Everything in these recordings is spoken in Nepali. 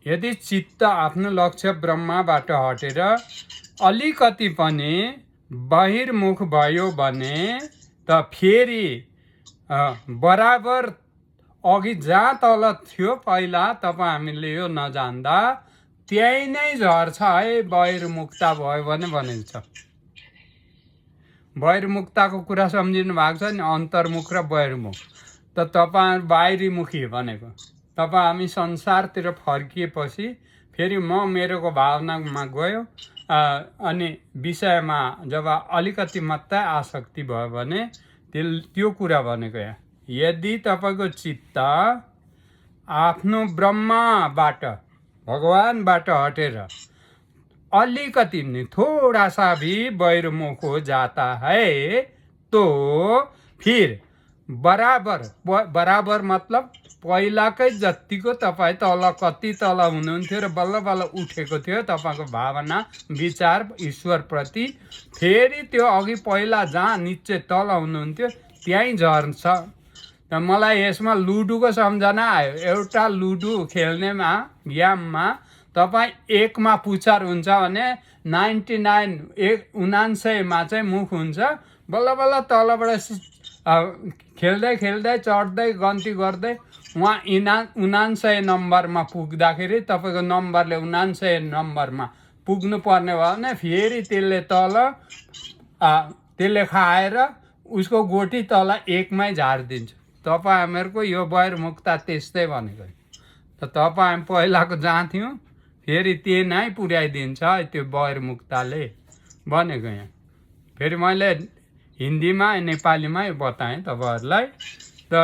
यदि चित्त आफ्नो लक्ष्य ब्रह्मबाट हटेर अलिकति पनि बहिर्मुख भयो भने त फेरि बराबर अघि जहाँ तल थियो पहिला तपाईँ हामीले यो नजान्दा त्यही नै झर्छ है। बहिर्मुखता भयो भने भनेको छ। बहिर्मुखताको कुरा सम्झिनु भएको छ नि, अन्तर्मुख र बहिर्मुख। त तपाईँ बाहिरीमुखी भनेको तपाईँ हामी संसारतिर फर्किएपछि फेरि म मेरोको भावनामा गयो अनि विषयमा जब अलिकति मात्रै आसक्ति भयो भने त्यो कुरा भनेको यहाँ। यदि तपाईँको चित्त आफ्नो ब्रह्मबाट भगवानबाट हटेर अलिकति नि थोड़ा सा भी बहिर्मुख हो जाता है तो फिर बराबर मतलब पहिलाकै जतिको तपाईँ तल कति तल हुनुहुन्थ्यो र बल्ल बल्ल उठेको थियो तपाईँको भावना विचार ईश्वरप्रति, फेरि त्यो अघि पहिला जहाँ निचे तल हुनुहुन्थ्यो त्यहीँ झर्छ। त मलाई यसमा लुडोको सम्झना आयो। एउटा लुडो खेल्नेमा गेममा तपाईँ एकमा पुछर हुन्छ भने 99 मा चाहिँ मुख हुन्छ। बल्ल बल्ल तलबाट खेल्दै खेल्दै चढ्दै गन्ती गर्दै उहाँ 99 नम्बरमा पुग्दाखेरि तपाईँको नम्बरले 99 नम्बरमा पुग्नु पर्ने भयो भने फेरि त्यसले त्यसले खाएर उसको गोटी तल एकमै झारिदिन्छ। तपाईँ हामीहरूको यो बहिर्मुखता त्यस्तै भनेको। त तपाईँ पहिलाको जहाँ थियौँ फेरि त्यही नै पुर्याइदिन्छ त्यो बहिर्मुखताले भनेको यहाँ। फेरि मैले हिन्दीमा नेपालीमै बताएँ तपाईँहरूलाई। त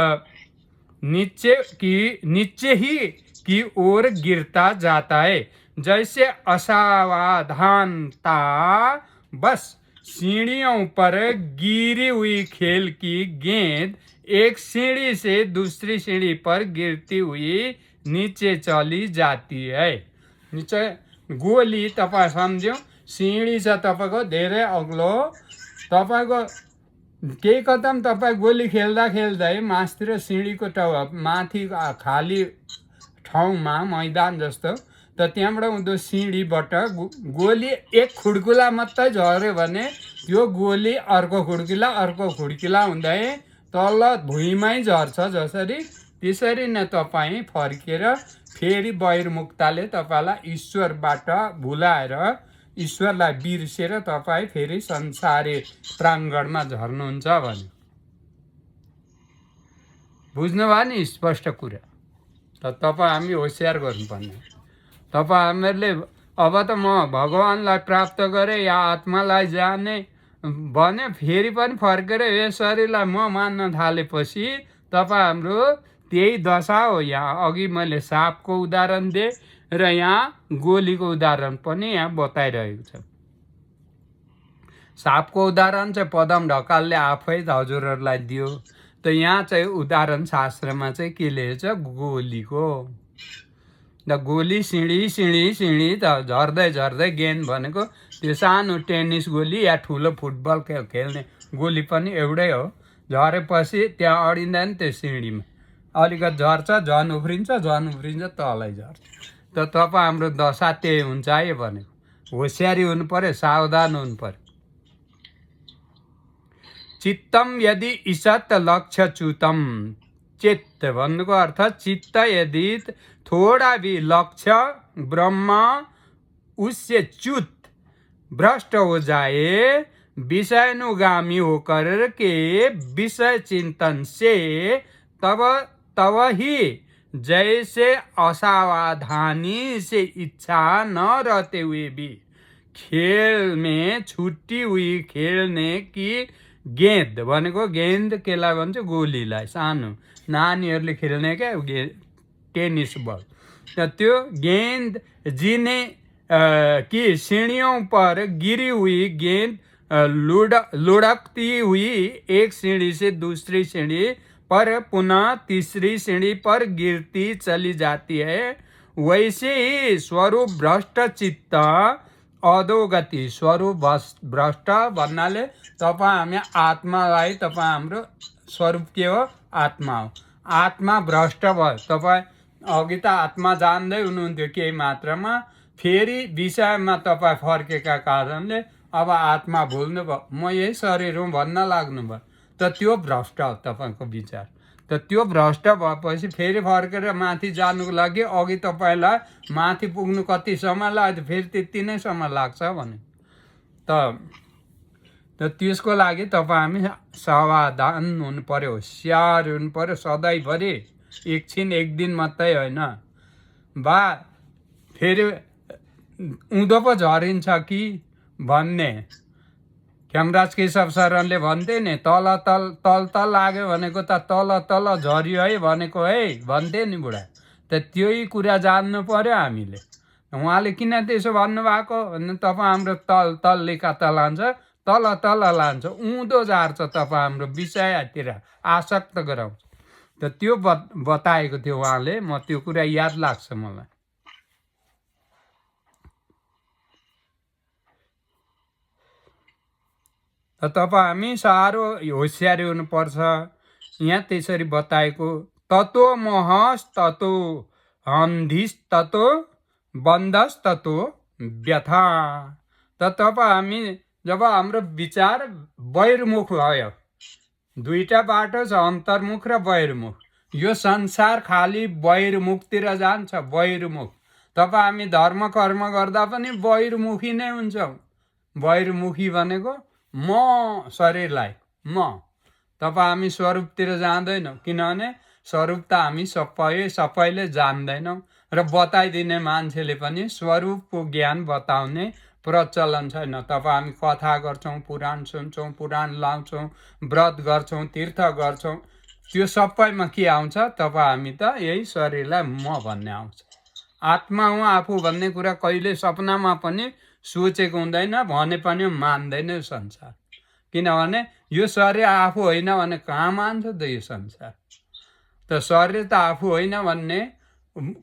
नीचे ही की ओर गिरता जाता है जैसे असावधानता, बस सीढ़ियों पर गिरी हुई खेल की गेंद एक सीढ़ी से दूसरी सीढ़ी पर गिरती हुई नीचे चली जाती है। नीचे गोली तपाईँ सम्झ्यौँ, सिँढी छ तपाईँको धेरै अग्लो, तपाईँको केही कदम तपाईँ गोली खेल्दा खेल्दै मासतिर सिँढीको माथि खाली ठाउँमा मैदान जस्तो, त त्यहाँबाट उँधो सिँढीबाट गोली एक खुड्किला मात्रै झऱ्यो भने त्यो गोली अर्को खुड्किला हुँदै तल भुइँमै झर्छ। जसरी त्यसरी नै तपाईँ फर्केर फेरि बहिर्मुखताले तपाईँलाई ईश्वरबाट भुलाएर ईश्वरलाई बिर्सेर तपाईँ फेरि संसारी प्राङ्गणमा झर्नुहुन्छ भने। बुझ्नुभयो नि स्पष्ट कुरा। त तपाईँ हामी होसियार गर्नुपर्ने। तपाईँ हामीहरूले अब त म भगवानलाई प्राप्त गरेँ या आत्मालाई जाने भने फेरि पनि फर्केर यस शरीरलाई म मान्न थालेपछि तपाईँ हाम्रो त्यही दशा हो। यहाँ अघि मैले सापको उदाहरण दिएँ र यहाँ गोलीको उदाहरण पनि यहाँ बताइरहेको छ। सापको उदाहरण चाहिँ पदम ढकालले आफै हजुरहरूलाई दियो। त यहाँ चाहिँ उदाहरण शास्त्रमा चाहिँ के लेखेछ, गोलीको। द गोली सिँढी त झर्दै झर्दै गेन्द भनेको त्यो सानो टेनिस गोली या ठुलो फुटबल खेल्ने गोली पनि एउटै हो। झरेपछि त्यहाँ अडिँदैन, त्यो सिँढीमा अलिकति झर्छ, झन् उफ्रिन्छ तलै झर्छ। त तपाईँ हाम्रो दशा त्यही हुन्छ है भनेको। होसियारी हुनु पर्यो, सावधान हुनु पर्यो। चित्तम यदि ईशत लक्ष्यच्युतम, चित्त भन्नुको अर्थ चित्त यदि थोड़ा भी लक्ष्य ब्रह्म उससे च्युत भ्रष्ट हो जाए, विषयानुगामी होकर के विषय चिंतन से तब ही जैसे असावधानी से इच्छा न रहते हुए भी खेल में छुट्टी हुई खेलने की गेंद भनेको गेंद केलाई भन्छ, गोलीलाई सानो नानीहरूले खेल्ने क्या टेनिस बल। त त्यो गेंद जिने की सीढ़ियों पर गिरी हुई गेंद लुढ़कती हुई एक सीढ़ी से दूसरी सीढ़ी पर पुनः तीसरी सीढ़ी पर गिरती चली जाती है, वैसे ही स्वरूप भ्रष्ट चित्त अधोगति। स्वरूप भ्रष्ट भन्नाले तपाईँ हामी आत्मालाई, तपाईँ हाम्रो स्वरूप के हो, आत्मा हो। आत्मा भ्रष्ट भयो, तपाईँ अघि त आत्मा जान्दै हुनुहुन्थ्यो केही मात्रामा, फेरि विषयमा तपाईँ फर्केका कारणले अब आत्मा भुल्नुभयो, म यही शरीर हुँ भन्न लाग्नुभयो। त त्यो भ्रष्ट हो तपाईँको विचार। त त्यो भ्रष्ट भएपछि फेरि फर्केर माथि जानुको लागि अघि तपाईँलाई माथि पुग्नु कति समय लाग्यो, फेरि त्यति नै समय लाग्छ भने त त्यसको लागि तपाईँ हामी सावधान हुनु पर्यो, होसियार हुनु पर्यो सधैँभरि, एकछिन एक दिन मात्रै होइन। बा फेरि उँधो पो झरिन्छ कि भन्ने खेमराज केशव शरणले भन्थे नि, तल तल तल तल लाग्यो भनेको त तल तल झऱ्यो है भनेको है भन्थे नि बुढा। त त्यही कुरा जान्नु पर्यो हामीले। उहाँले किन त्यसो भन्नुभएको भने तपाईँ हाम्रो तल तल्ली कता लान्छ, तल तल लान्छ, उँधो झार्छ, तपाईँ हाम्रो विषयतिर आसक्त गराउँछ। त त्यो बताएको थियो उहाँले, म त्यो कुरा याद लाग्छ मलाई। त तपाईँ हामी साह्रो होसियारी हुनुपर्छ। यहाँ त्यसरी बताएको ततो महस ततो हन्धिस ततो बन्धस ततो व्यथा। त तपाईँ हामी जब हाम्रो विचार बहिर्मुख भयो, दुईटा बाटो छ, अन्तर्मुख र बहिर्मुख। यो संसार खालि बहिर्मुखतिर जान्छ, बहिर्मुख। तपाईँ हामी धर्म कर्म गर्दा पनि बहिर्मुखी नै हुन्छौँ। बहिर्मुखी भनेको म शरीरलाई म, तपाईँ हामी स्वरूपतिर जाँदैनौँ, किनभने स्वरूप त हामी सबैले जान्दैनौँ र बताइदिने मान्छेले पनि स्वरूपको ज्ञान बताउने प्रचलन छैन। तपाईँ हामी कथा गर्छौँ, पुराण सुन्छौँ, पुराण लाउँछौँ, व्रत गर्छौँ, तीर्थ गर्छौँ, त्यो सबैमा के आउँछ, तपाईँ हामी त यही शरीरलाई म भन्ने आउँछ। आत्मा हुँ आफू भन्ने कुरा कहिले सपनामा पनि सोचेको हुँदैन, भने पनि मान्दैन संसार। किनभने यो शरीर आफू होइन भने कहाँ मान्छ त यो संसार। त शरीर त आफू होइन भन्ने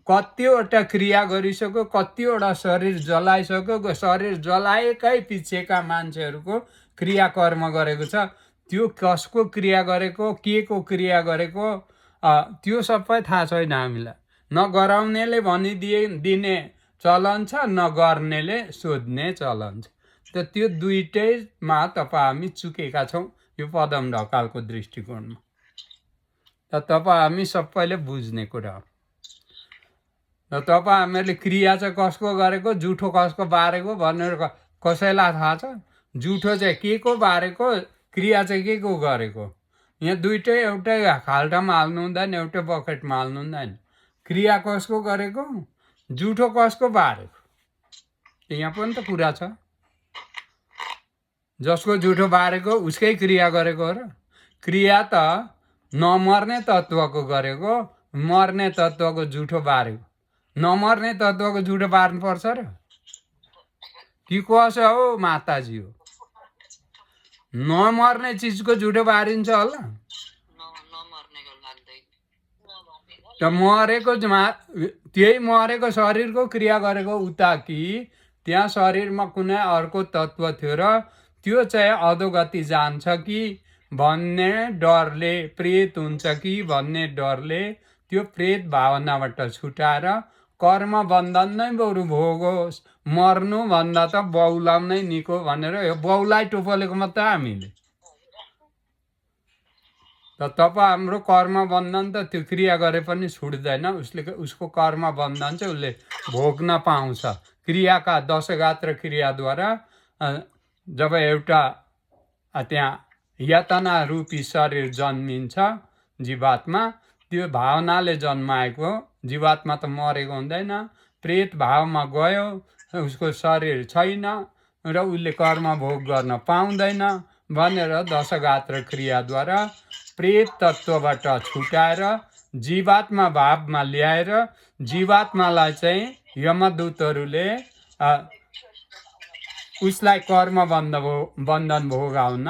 कतिवटा क्रिया गरिसक्यो, कतिवटा शरीर जलाइसक्यो, शरीर जलाएकै पछिका मान्छेहरूको क्रियाकर्म गरेको छ। त्यो कसको क्रिया गरेको, के को क्रिया गरेको, त्यो सबै थाहा छैन हामीलाई। न गराउनेले दिने चलन छ, न गर्नेले सोध्ने चलन छ। त त्यो दुइटैमा तपाईँ हामी चुकेका छौँ यो पदम ढकालको दृष्टिकोणमा। त तपाईँ हामी सबैले बुझ्ने कुरा हो। र तपाईँ हामीहरूले क्रिया चाहिँ कसको गरेको, जुठो कसको बारेको भनेर कसैलाई थाहा छ? जुठो चाहिँ के को बारेको, क्रिया चाहिँ के को गरेको। यहाँ दुइटै एउटै खाल्टामा हाल्नु हुँदैन, एउटै बकेटमा हाल्नु हुँदैन। क्रिया कसको गरेको, जुठो कसको बारेको, यहाँ पनि त कुरा छ। जसको जुठो बारेको उसकै क्रिया गरेको हो र। क्रिया त नमर्ने तत्त्वको गरेको, मर्ने तत्त्वको जुठो बारेको। नमर्ने तत्त्वको जुठो बार्नुपर्छ र कि कसो हो माताजी हो? नमर्ने चिजको जुठो बारिन्छ होला। त मरेको त्यही मरेको शरीरको क्रिया गरेको उता कि त्यहाँ शरीरमा कुनै अर्को तत्त्व थियो र त्यो चाहिँ अधोगति जान्छ कि भन्ने डरले, प्रेत हुन्छ कि भन्ने डरले त्यो प्रेत भावनाबाट छुटाएर कर्म बन्धन नै बरु भोगोस्, मर्नुभन्दा त बौलाउनै निको भनेर यो बौलाई टोपलेको मात्रै हामीले। त तपाईँ हाम्रो कर्म बन्धन त त्यो क्रिया गरे पनि छुट्दैन, उसको कर्म बन्धन चाहिँ उसले भोग्न पाउँछ। क्रियाका दशगात्र क्रियाद्वारा जब एउटा त्यहाँ यातना रूपी शरीर जन्मिन्छ जीवात्मा, त्यो भावनाले जन्माएको जीवात्मा त मरेको हुँदैन, प्रेत भावमा गयो, उसको शरीर छैन र उसले कर्म भोग गर्न पाउँदैन भनेर दशगात्र क्रियाद्वारा प्रेत तत्त्वबाट छुटाएर जीवात्मा भावमा ल्याएर जीवात्मालाई चाहिँ यमदूतहरूले उसलाई कर्म बन्धन भोगाउन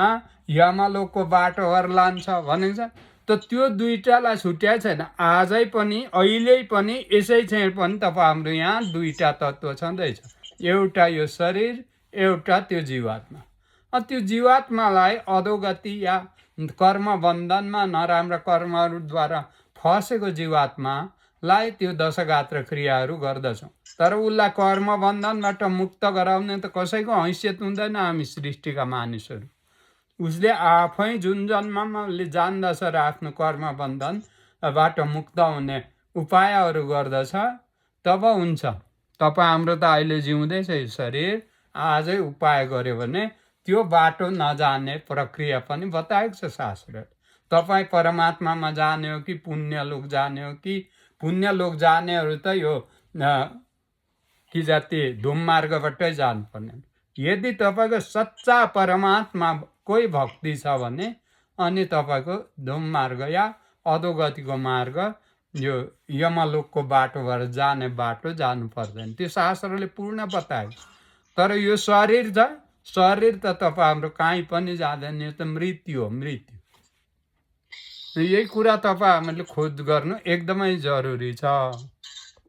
यमलोकको बाटोहरू लान्छ भनेको छ। त त्यो दुईटालाई छुट्याएको छैन। आजै पनि, अहिले पनि, यसै चाहिँ पनि तपाईँ हाम्रो यहाँ दुईटा तत्त्व छँदैछ, एउटा यो शरीर, एउटा त्यो जीवात्मा। त्यो जीवात्मालाई अधोगति या कर्म बन्धनमा नराम्रा कर्महरूद्वारा फसेको जीवात्मा लाई त्यो दशगात्र क्रियाहरू गर्दछौँ। तर उसलाई कर्म बन्धनबाट मुक्त गराउने त कसैको हैसियत हुँदैन। हामी सृष्टिका मानिसहरू, उसले आफै जुन जन्ममा उसले जान्दछ र आफ्नो कर्म बन्धनबाट मुक्त हुने उपायहरू गर्दछ, तब हुन्छ। तपाईँ हाम्रो त अहिले जिउँदैछ यो शरीर, आजै उपाय गर्यो भने त्यो बाटो नजाने प्रक्रिया पनि बताएको छ शास्त्रले। तपाईँ परमात्मामा जाने हो कि पुण्यलोक जाने हो कि पुण्य लोक जानेहरू त यो कि जाति धुम मार्गबाटै जानुपर्ने। यदि तपाईँको सच्चा परमात्माकै भक्ति छ भने अनि तपाईँको धुम मार्ग या अधोगतिको मार्ग, यो यमलोकको बाटोबाट जाने बाटो जानु पर्दैन। त्यो शास्त्रले पूर्ण बतायो। तर यो शरीर छ, शरीर त तपाईँ हाम्रो कहीँ पनि जाँदैन। यो त मृत्यु हो, मृत्यु। यही कुरा तपाईँ हामीले खोज गर्नु एकदमै जरुरी छ।